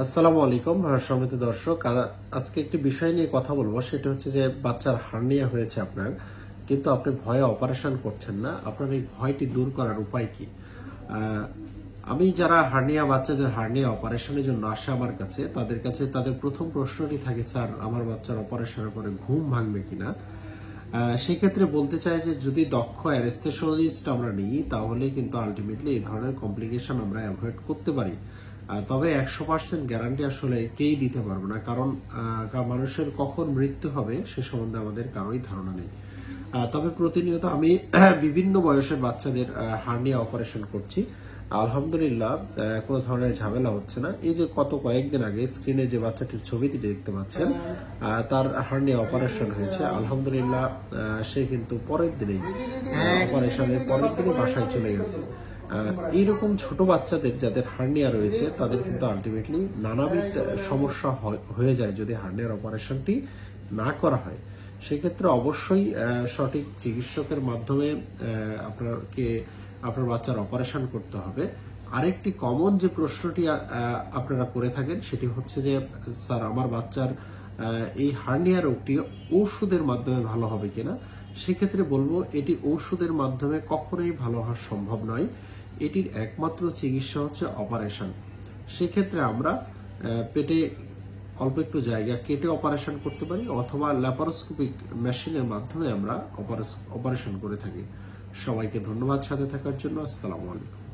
আসসালামু আলাইকুম সম্মানিত দর্শক। আজকে একটি বিষয় নিয়ে কথা বলবো, সেটা হচ্ছে যে বাচ্চার হার্নিয়া হয়েছে আপনার, কিন্তু আপনি ভয়ে অপারেশন করছেন না। আপনার এই ভয়টি দূর করার উপায় কি? আমি যারা বাচ্চাদের হার্নিয়া অপারেশনের জন্য আসে আমার কাছে, তাদের প্রথম প্রশ্নটি থাকে, স্যার আমার বাচ্চার অপারেশনের পরে ঘুম ভাঙবে কিনা। সেক্ষেত্রে বলতে চাই যে যদি দক্ষ অ্যানেস্থেসিওলজিস্ট আমরা নিই, তাহলে কিন্তু আলটিমেটলি এই ধরনের কমপ্লিকেশন আমরা অ্যাভয়েড করতে পারি। তবে 100% গ্যারান্টি আসলে কেই দিতে পারবো না, কারণ মানুষের কখন মৃত্যু হবে সে সম্বন্ধে আমাদের কারোই ধারণা নেই। তবে প্রতিনিয়ত আমি বিভিন্ন বয়সের বাচ্চাদের হার্নিয়া অপারেশন করছি। আলহামদুলিল্লাহ, কোনো ধরনের ঝামেলা হচ্ছে না। এই যে কয়েকদিন আগে স্ক্রিনে যে বাচ্চাটির ছবিটি দেখতে পাচ্ছেন, তার হার্নিয়া অপারেশন হয়েছে। আলহামদুলিল্লাহ, সে কিন্তু পরের দিনেই অপারেশনের পরের দিনই বাসায় চলে গেছে। এইরকম ছোট বাচ্চাদের যাদের হার্নিয়া রয়েছে, তাদের কিন্তু আলটিমেটলি নানাবিধ সমস্যা হয়ে যায় যদি হার্নিয়ার অপারেশনটি না করা হয়। সেক্ষেত্রে অবশ্যই সঠিক চিকিৎসকের মাধ্যমে আপনার বাচ্চার অপারেশন করতে হবে। আরেকটি কমন যে প্রশ্নটি আপনারা করে থাকেন, সেটি হচ্ছে যে স্যার আমার বাচ্চার এই হার্নিয়া রোগটি ঔষধের মাধ্যমে ভালো হবে কিনা। সেক্ষেত্রে বলবো, এটি ঔষধের মাধ্যমে কখনোই ভালো হওয়া সম্ভব নয়। এটির একমাত্র চিকিৎসা হচ্ছে অপারেশন। সেক্ষেত্রে আমরা পেটে অল্প একটু জায়গা কেটে অপারেশন করতে পারি, অথবা ল্যাপারোস্কোপিক মেশিনের মাধ্যমে আমরা অপারেশন করে থাকি। সবাইকে ধন্যবাদ সাথে থাকার জন্য। আসসালামু আলাইকুম।